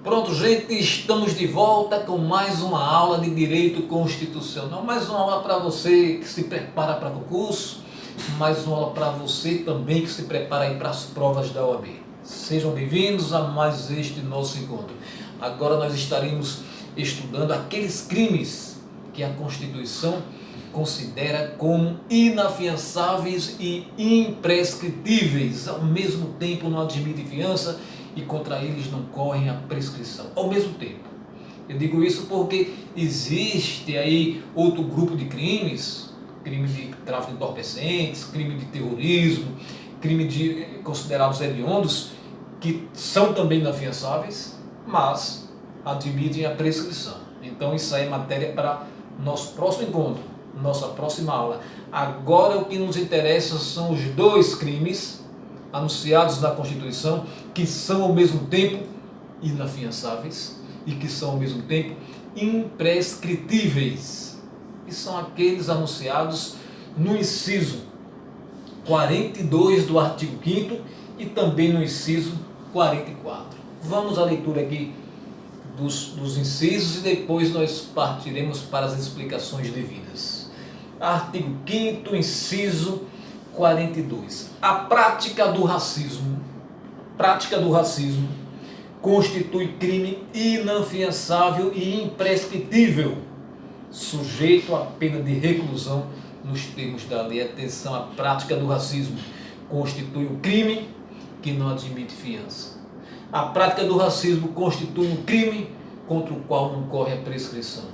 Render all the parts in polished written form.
Pronto, gente, estamos de volta com mais uma aula de Direito Constitucional, mais uma aula para você que se prepara para concurso, mais uma aula para você também que se prepara aí para as provas da OAB. Sejam bem-vindos a mais este nosso encontro. Agora nós estaremos estudando aqueles crimes que a Constituição considera como inafiançáveis e imprescritíveis, ao mesmo tempo não admite fiança e contra eles não correm a prescrição. Ao mesmo tempo, eu digo isso porque existe aí outro grupo de crimes, crime de tráfico de entorpecentes, crime de terrorismo, crime de considerados hediondos, que são também inafiançáveis, mas admitem a prescrição. Então isso aí é matéria para nosso próximo encontro, nossa próxima aula. Agora o que nos interessa são os dois crimes anunciados na Constituição, que são ao mesmo tempo inafiançáveis e que são ao mesmo tempo imprescritíveis. E são aqueles anunciados no inciso 42 do artigo 5º e também no inciso 44. Vamos à leitura aqui dos incisos e depois nós partiremos para as explicações devidas. Artigo 5º, inciso 42. A prática do racismo constitui crime inafiançável e imprescritível, sujeito à pena de reclusão nos termos da lei. Atenção, a prática do racismo constitui um crime que não admite fiança. A prática do racismo constitui um crime contra o qual não corre a prescrição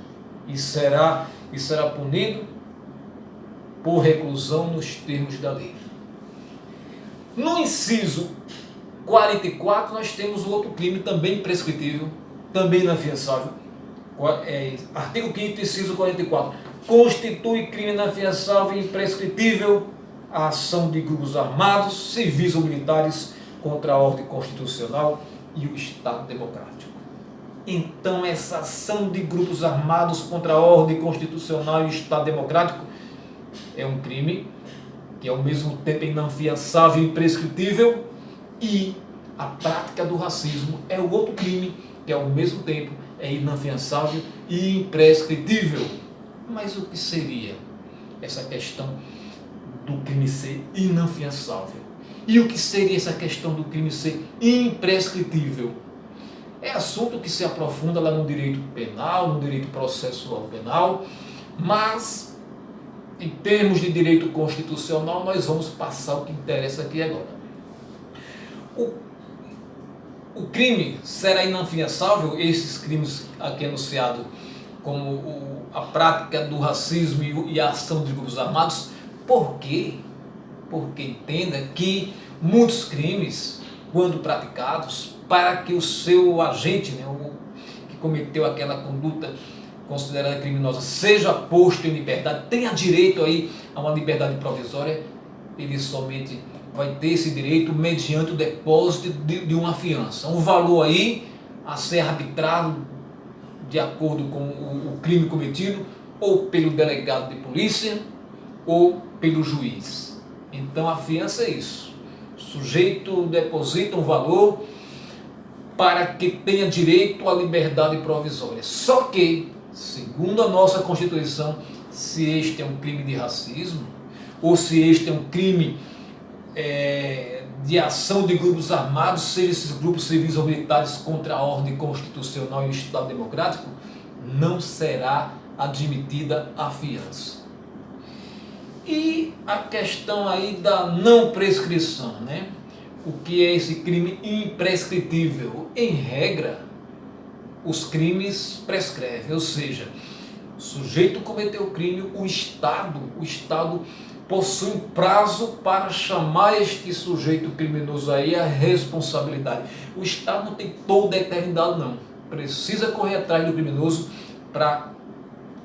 e será punido por reclusão nos termos da lei. No inciso 44 nós temos outro crime também imprescritível, também inafiançável. Artigo 5º, inciso 44. Constitui crime inafiançável e imprescritível a ação de grupos armados, civis ou militares contra a ordem constitucional e o Estado democrático. Então essa ação de grupos armados contra a ordem constitucional e o Estado democrático é um crime que ao mesmo tempo é inafiançável e imprescritível, e a prática do racismo é o outro crime que ao mesmo tempo é inafiançável e imprescritível. Mas o que seria essa questão do crime ser inafiançável? E o que seria essa questão do crime ser imprescritível? É assunto que se aprofunda lá no direito penal, no direito processual penal, mas em termos de direito constitucional nós vamos passar o que interessa aqui agora. O crime será inafiançável, esses crimes aqui anunciados como a prática do racismo e a ação de grupos armados. Por quê? Porque entenda que muitos crimes, quando praticados, para que o seu agente, o que cometeu aquela conduta considerada criminosa, seja posto em liberdade, tenha direito aí a uma liberdade provisória, ele somente vai ter esse direito mediante o depósito de uma fiança. Um valor aí a ser arbitrado de acordo com o crime cometido, ou pelo delegado de polícia, ou pelo juiz. Então a fiança é isso. O sujeito deposita um valor para que tenha direito à liberdade provisória. Só que, segundo a nossa Constituição, se este é um crime de racismo, ou se este é um crime de ação de grupos armados, seja esses grupos civis ou militares contra a ordem constitucional e o Estado democrático, não será admitida a fiança. E a questão aí da não prescrição, né? O que é esse crime imprescritível? Em regra, os crimes prescrevem, ou seja, o sujeito cometeu o crime, o Estado possui um prazo para chamar este sujeito criminoso aí à responsabilidade. O Estado não tem toda a eternidade, não. Precisa correr atrás do criminoso para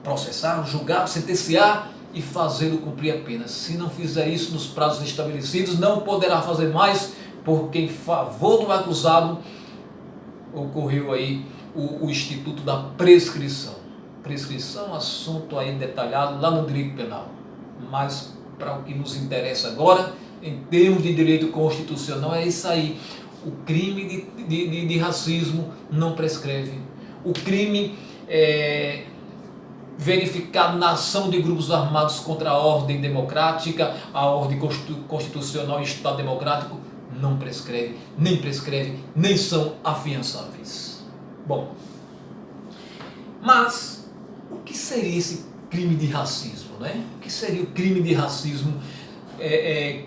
processar, julgar, sentenciar e fazê-lo cumprir a pena. Se não fizer isso nos prazos estabelecidos, não poderá fazer mais, porque em favor do acusado ocorreu aí o instituto da prescrição. Prescrição, assunto aí detalhado lá no direito penal. Mas para o que nos interessa agora, em termos de direito constitucional, é isso aí. O crime de racismo não prescreve. O crime verificado na ação de grupos armados contra a ordem democrática, a ordem constitucional e Estado democrático, não prescreve, nem são afiançáveis. Bom, mas o que seria esse crime de racismo, né? O que seria o crime de racismo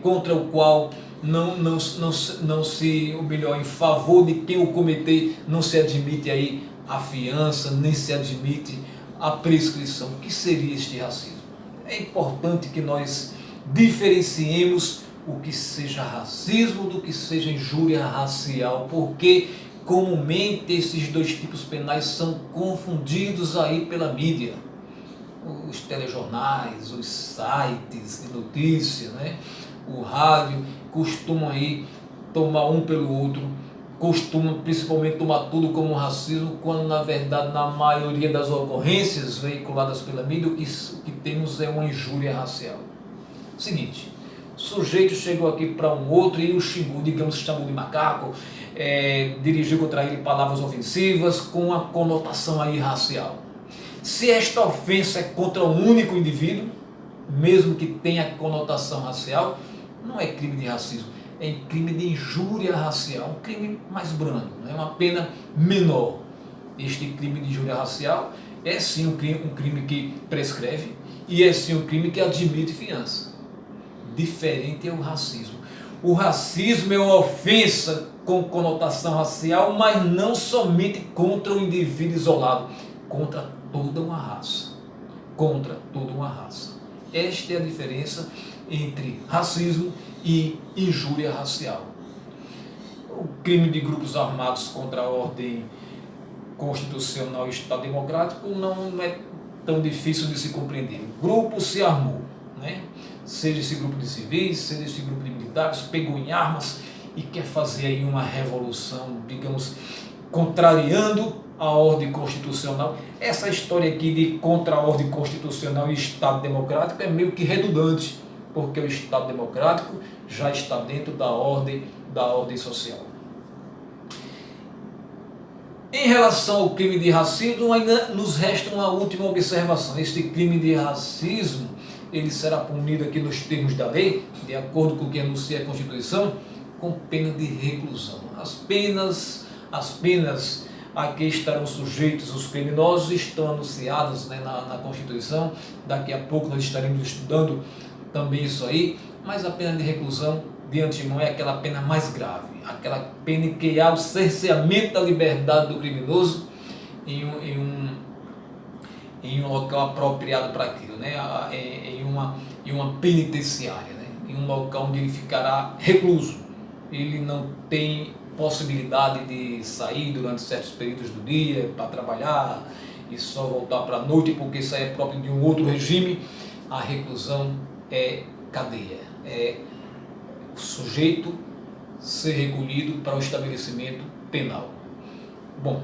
contra o qual não se, ou melhor, em favor de quem o cometer, não se admite aí a fiança, nem se admite a prescrição? O que seria este racismo? É importante que nós diferenciemos o que seja racismo do que seja injúria racial, porque comumente esses dois tipos penais são confundidos aí pela mídia. Os telejornais, os sites de notícia, né? O rádio, costumam aí tomar um pelo outro, costumam principalmente tomar tudo como racismo, quando na verdade na maioria das ocorrências veiculadas pela mídia o que temos é uma injúria racial. Seguinte, o sujeito chegou aqui para um outro e o xingou, digamos, chamou de macaco, dirigiu contra ele palavras ofensivas com a conotação aí racial. Se esta ofensa é contra um único indivíduo, mesmo que tenha conotação racial, não é crime de racismo, é crime de injúria racial, um crime mais brando, é uma pena menor. Este crime de injúria racial é sim um crime que prescreve e é sim um crime que admite fiança. Diferente é o racismo. O racismo é uma ofensa com conotação racial, mas não somente contra o indivíduo isolado, contra toda uma raça. Contra toda uma raça. Esta é a diferença entre racismo e injúria racial. O crime de grupos armados contra a ordem constitucional e Estado democrático não é tão difícil de se compreender. O grupo se armou, né? Seja esse grupo de civis, seja esse grupo de militares, pegou em armas e quer fazer aí uma revolução, digamos, contrariando a ordem constitucional. Essa história aqui de contra a ordem constitucional e Estado democrático é meio que redundante, porque o Estado democrático já está dentro da ordem social. Em relação ao crime de racismo, ainda nos resta uma última observação. Este crime de racismo, ele será punido aqui nos termos da lei, de acordo com o que anuncia a Constituição, com pena de reclusão. As penas a que estarão sujeitos os criminosos estão anunciadas, né, na Constituição. Daqui a pouco nós estaremos estudando também isso aí, mas a pena de reclusão de antemão é aquela pena mais grave, aquela pena que há o cerceamento da liberdade do criminoso em um local apropriado para aquilo, né? em uma penitenciária, né? Em um local onde ele ficará recluso. Ele não tem possibilidade de sair durante certos períodos do dia para trabalhar e só voltar para a noite, porque isso aí é próprio de um outro regime. A reclusão é cadeia, é o sujeito ser recolhido para o estabelecimento penal. Bom,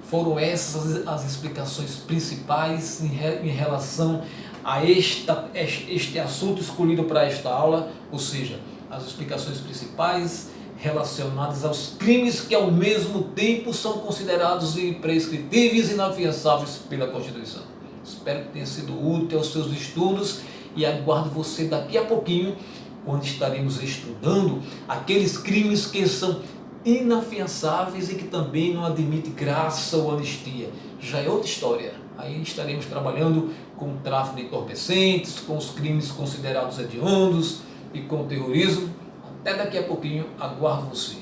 foram essas as explicações principais em relação a este assunto escolhido para esta aula, ou seja, as explicações principais relacionadas aos crimes que ao mesmo tempo são considerados imprescritíveis e inafiançáveis pela Constituição. Espero que tenha sido útil aos seus estudos e aguardo você daqui a pouquinho, quando estaremos estudando aqueles crimes que são inafiançáveis e que também não admite graça ou anistia. Já é outra história. Aí estaremos trabalhando com o tráfico de entorpecentes, com os crimes considerados hediondos e com o terrorismo. Até daqui a pouquinho, aguardo você.